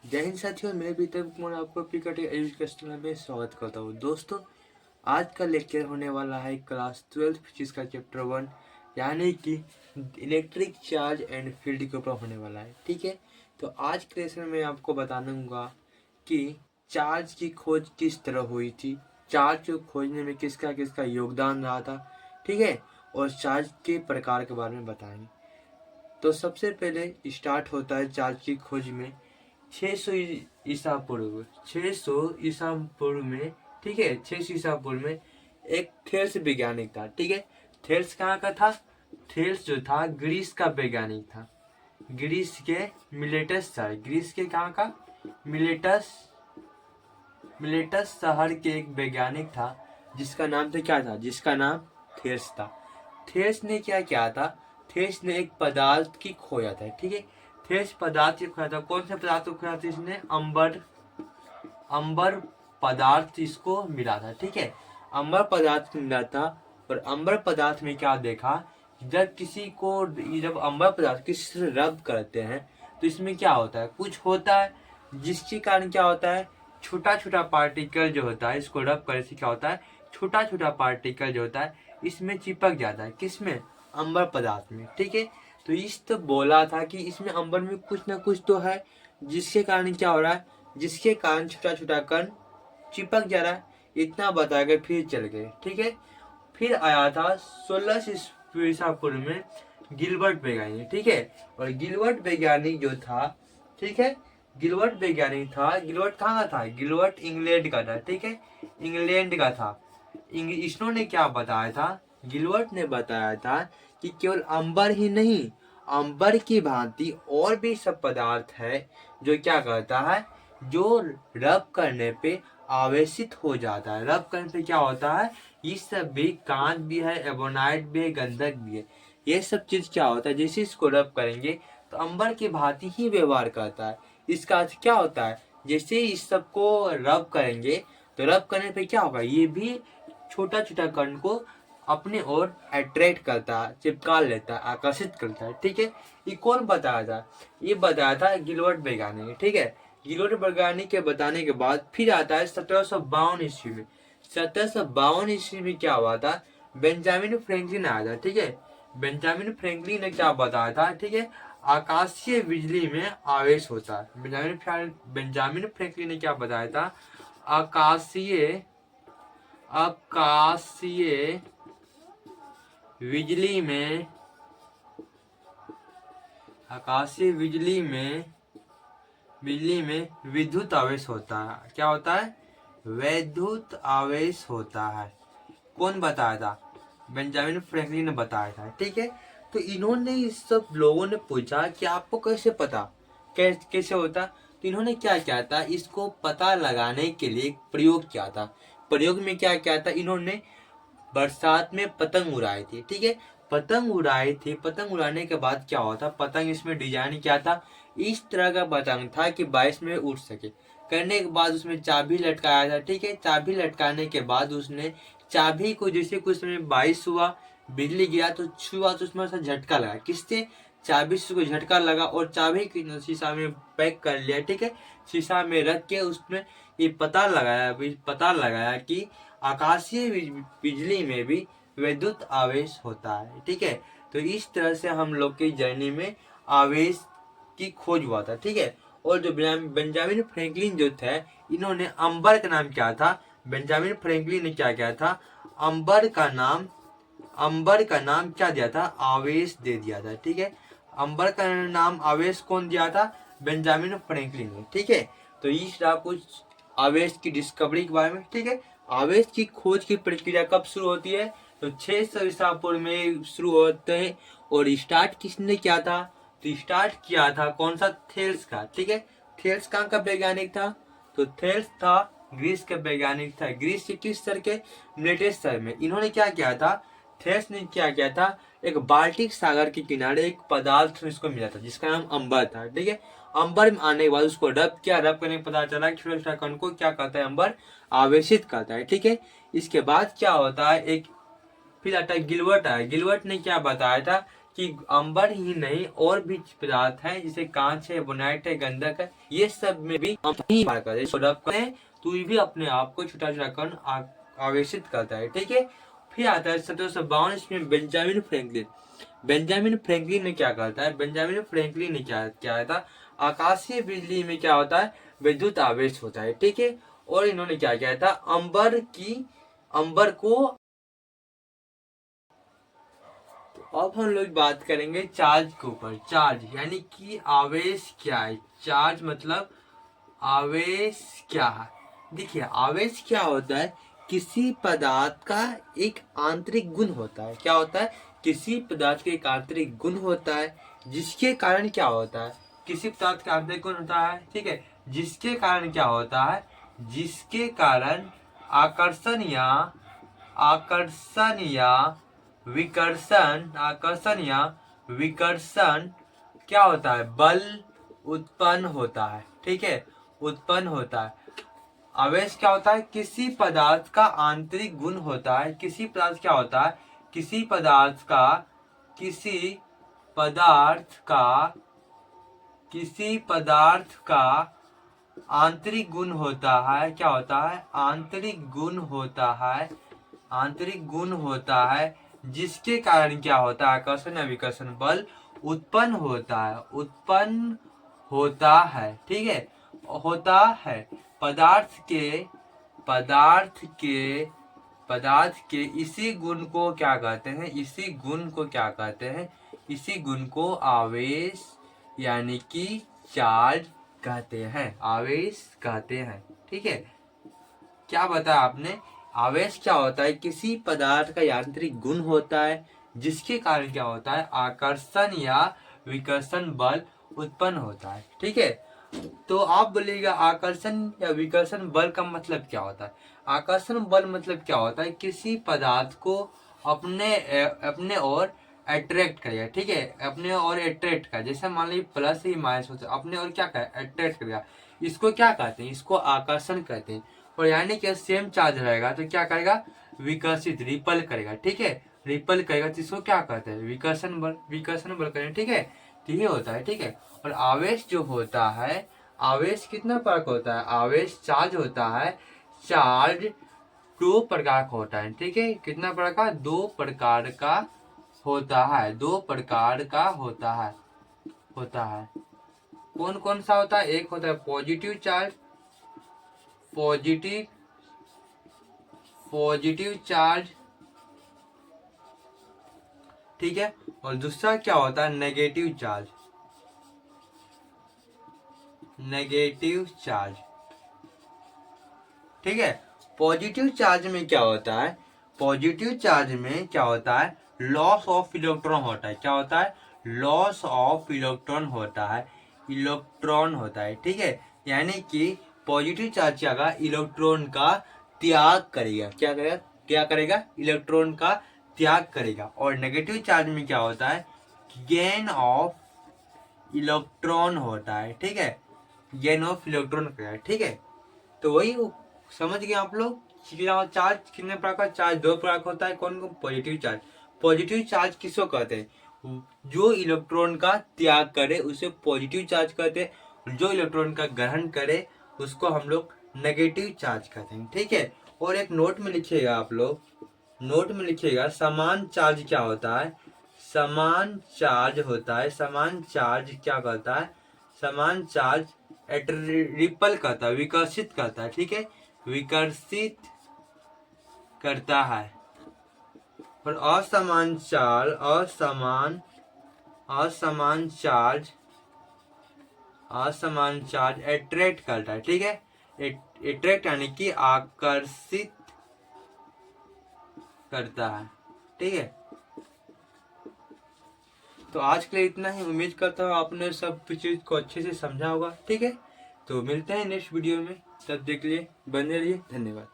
जय हिंद साथियों, मैं भी तब कुमार आपको पिकट एजुकेशन में स्वागत करता हूँ। दोस्तों, आज का लेक्चर होने वाला है क्लास 12 फिजिक्स का चैप्टर 1 यानी कि इलेक्ट्रिक चार्ज एंड फील्ड के ऊपर होने वाला है। ठीक है, तो आज के लेसन में आपको बताऊंगा कि चार्ज की खोज किस तरह हुई थी, चार्ज को खोजने में किसका किसका योगदान रहा था। ठीक है, और चार्ज के प्रकार के बारे में बताएंगे। तो सबसे पहले स्टार्ट होता है चार्ज की खोज में 600 ईसा पूर्व, 600 ईसा पूर्व में। ठीक है, 600 ईसा पूर्व में एक थेल्स वैज्ञानिक था। ठीक है, थेल्स कहाँ का था? थेल्स जो था ग्रीस का वैज्ञानिक था। ग्रीस के मिलेटस था। ग्रीस के कहाँ का? मिलेटस, मिलेटस शहर के एक वैज्ञानिक था जिसका नाम था क्या था? जिसका नाम थेल्स था। थेल्स ने क्या किया था? थेल्स ने एक पदार्थ की खोया था। ठीक है, थेल्स पदार्थ की खोया था। कौन से पदार्थ को खोया था इसने? अंबर, अंबर पदार्थ इसको मिला था। ठीक है, अंबर पदार्थ मिला था। और अंबर पदार्थ में क्या देखा, जब किसी को, जब अंबर पदार्थ किसी से रब करते हैं तो इसमें क्या होता है? कुछ होता है जिसके कारण क्या होता है, छोटा छोटा पार्टिकल जो होता है, इसको रब करने से क्या होता है, छोटा छोटा पार्टिकल जो होता है इसमें चिपक जाता है। किसमें? अंबर पदार्थ में। ठीक है, तो इस तो बोला था कि इसमें अंबर में कुछ ना कुछ तो है जिसके कारण क्या हो रहा है, जिसके कारण छोटा छोटा कण चिपक जा रहा है। इतना बता के फिर चल गए। ठीक है, फिर आया था 16 ईसा पूर्व में गिलबर्ट वैज्ञानिक। ठीक है, और गिलबर्ट वैज्ञानिक जो था, ठीक है, गिलबर्ट वैज्ञानिक था। गिलबर्ट कहाँ का था? गिलबर्ट इंग्लैंड का था। ठीक है, इंग्लैंड का था। इन्होंने क्या बताया था? गिलबर्ट ने बताया था कि केवल अंबर ही नहीं, अंबर की भांति और भी सब पदार्थ है जो क्या करता है, जो रब करने पे आवेशित हो जाता है। रब करने पे क्या होता है, ये सब भी कांच भी है, एबोनाइट भी है, गंधक भी है। ये सब चीज क्या होता है, जैसे इसको रब करेंगे तो अंबर की भांति ही व्यवहार करता है। इसका अर्थ क्या होता है, जैसे इस सब को रब करेंगे तो रब करने पे क्या होगा, ये भी छोटा छोटा कण को अपने ओर अट्रैक्ट करता है, चिपका लेता है, आकर्षित करता है। ठीक है, ये कौन बताया था? ये बताया था गिलबर्ट वैज्ञानिक ने। ठीक है, गिलबर्ट वैज्ञानिक के बताने के बाद फिर आता है 1752 ईस्वी में। 1752 ईस्वी में क्या हुआ था, बेंजामिन फ्रैंकलिन आया था। ठीक है, बेंजामिन फ्रैंकलिन ने क्या बताया था? ठीक है, आकाशीय बिजली में आवेश होता है। बेंजामिन फ्रैंकलिन ने क्या बताया था? आकाशीय, आकाशीय बिजली में, आकाशीय बिजली में, बिजली में विद्युत आवेश होता है। क्या होता है? वैद्युत आवेश होता है। कौन बताया था? बेंजामिन फ्रैंकलिन ने बताया था। ठीक है, तो इन्होंने, इस सब लोगों ने पूछा कि आपको कैसे पता, कैसे होता? तो इन्होंने क्या किया था, इसको पता लगाने के लिए एक प्रयोग किया था। प्रयोग में क्या किया था इन्होंने? बरसात में पतंग उड़ाए थे। ठीक है, पतंग उड़ाए थे। पतंग उड़ाने के बाद क्या हुआ था, पतंग इसमें डिजाइन क्या था, इस तरह का पतंग था कि बारिश में उड़ सके। करने के बाद उसमें चाबी लटकाया था। ठीक है, चाबी लटकाने के बाद उसने चाबी को, जैसे कुछ समय बारिश हुआ, बिजली गिरा तो छुआ तो उसमें से झटका लगा। किससे? चाबी से उसको झटका लगा और चाबी की शीशा में पैक कर लिया। ठीक है, शीशा में रख के उसमें ये पता लगाया कि आकाशीय बिजली में भी विद्युत आवेश होता है। ठीक है, तो इस तरह से हम लोग की जर्नी में आवेश की खोज हुआ था। ठीक है, और जो बेंजामिन फ्रैंकलिन जो थे, इन्होंने अंबर का नाम क्या था? बेंजामिन फ्रैंकलिन ने क्या किया था, अंबर का नाम, अंबर का नाम क्या दिया था? आवेश दे दिया था। ठीक है, अंबर का नाम आवेश कौन दिया था? बेंजामिन फ्रैंकलिन ने। ठीक है, तो इस रहा कुछ आवेश की डिस्कवरी के बारे में। ठीक है, आवेश की खोज की प्रक्रिया कब शुरू होती है? तो 600 ईसा पूर्व में शुरू होते हैं। और स्टार्ट किसने किया था? तो स्टार्ट किया था कौन सा? थेल्स का। ठीक है, थेल्स कहाँ का वैज्ञानिक था? तो थेल्स था ग्रीस के वैज्ञानिक था। ग्रीस के किस शहर के? मिलेटस शहर में। इन्होंने क्या किया था, थेल्स ने क्या किया था, एक बाल्टिक सागर के किनारे एक पदार्थ इसको मिला था जिसका नाम अंबर था। ठीक है, अंबर में आने के बाद उसको रब किया। रब करने के पता चला कि छोटा छोटा कण को क्या करता है, अंबर आवेशित करता है। ठीक है, इसके बाद क्या होता है, एक फिर आता है गिलबर्ट आया। गिलबर्ट ने क्या बताया था कि अंबर ही नहीं और भी पदार्थ हैं, जैसे कांच है, बोनाइट है, गंधक है, ये सब में भी अंबर ही पार करता है। सौरभ है तो ये भी अपने आप को छोटा छोटा कण आवेशित करता है, ठीक है। फिर आता है 1752 इसमें बेंजामिन फ्रैंकलिन। बेंजामिन फ्रैंकलिन ने क्या करता है, बेंजामिन फ्रैंकलिन ने क्या था, आकाशीय बिजली में क्या होता है, विद्युत आवेश होता है, ठीक है। और इन्होंने क्या किया था, अंबर को। तो अब हम लोग बात करेंगे चार्ज के ऊपर। चार्ज यानी कि आवेश क्या है, चार्ज मतलब आवेश क्या है। देखिए आवेश क्या होता है, किसी पदार्थ का एक आंतरिक गुण होता है। क्या होता है, किसी पदार्थ का एक आंतरिक गुण होता है, जिसके कारण क्या होता है, किसी पदार्थ का आंतरिक गुण होता है, ठीक है, जिसके कारण क्या होता है, जिसके कारण आकर्षण या विकर्षण क्या होता है, बल उत्पन्न होता है, ठीक है, उत्पन्न होता है। आवेश क्या होता है, किसी पदार्थ का आंतरिक गुण होता है। किसी पदार्थ क्या होता है, किसी पदार्थ का आंतरिक गुण होता है। क्या होता है, आंतरिक गुण होता है, जिसके कारण क्या होता है, आकर्षण या विकर्षण बल उत्पन्न होता है, ठीक है, होता है। पदार्थ के इसी गुण को क्या कहते हैं, इसी गुण को आवेश यानी कि चार्ज कहते हैं, ठीक है। क्या बताया आपने, आवेश क्या होता है, किसी पदार्थ का यांत्रिक गुण होता है, जिसके कारण क्या होता है, आकर्षण या विकर्षण बल उत्पन्न होता है, ठीक है। तो आप बोलिएगा आकर्षण या विकर्षण बल का मतलब क्या होता है। आकर्षण बल मतलब क्या होता है, किसी पदार्थ को अपने ओर अट्रैक्ट करेगा, ठीक है, अपने ओर अट्रैक्ट कर, जैसे मान लीजिए प्लस ही माइनस होता है, अपने ओर क्या करे, अट्रैक्ट करेगा, इसको क्या कहते हैं, इसको आकर्षण कहते हैं। और यानी कि सेम चार्ज रहेगा तो क्या करेगा, विकर्षित, रिपल करेगा, ठीक है, रिपल करेगा तो इसको क्या कहते हैं, विकर्षण बल करेंगे, ठीक है। तो ये होता है, ठीक है। और आवेश जो होता है, आवेश कितना प्रकार का होता है, आवेश चार्ज होता है, चार्ज 2 प्रकार का होता है, ठीक है। कितना प्रकार का, 2 प्रकार का होता है। कौन कौन सा होता है, एक होता है पॉजिटिव चार्ज, ठीक है, और दूसरा क्या होता है, नेगेटिव चार्ज, ठीक है। पॉजिटिव चार्ज में क्या होता है, लॉस ऑफ इलेक्ट्रॉन होता है। क्या होता है, लॉस ऑफ इलेक्ट्रॉन होता है, ठीक है। यानी कि पॉजिटिव चार्ज क्या होगा, इलेक्ट्रॉन का त्याग करेगा, क्या करेगा, इलेक्ट्रॉन का त्याग करेगा। और नेगेटिव चार्ज में क्या होता है, गेन ऑफ इलेक्ट्रॉन होता है, ठीक है, गेन ऑफ इलेक्ट्रॉन करेगा, ठीक है। तो वही समझ गए आप लोग, चार्ज कितने प्रकार का, चार्ज 2 प्रकार का होता है। कौन कौन, पॉजिटिव चार्ज किसको कहते हैं, जो इलेक्ट्रॉन का त्याग करे उसे पॉजिटिव चार्ज कहते हैं, जो इलेक्ट्रॉन का ग्रहण करे उसको हम लोग नेगेटिव चार्ज कहते हैं, ठीक है। और एक नोट में लिखिएगा आप लोग, समान चार्ज क्या होता है, समान चार्ज क्या करता है, समान चार्ज रिपल करता है, विकर्षित करता है, ठीक है, विकर्षित करता है। और असमान चार्ज अट्रैक्ट करता है, ठीक है, अट्रैक्ट यानी कि आकर्षित करता है, ठीक है। तो आज के लिए इतना ही, उम्मीद करता हूँ आपने सब चीज को अच्छे से समझा होगा, ठीक है। तो मिलते हैं नेक्स्ट वीडियो में, तब देख लिए, बने रहिए, धन्यवाद।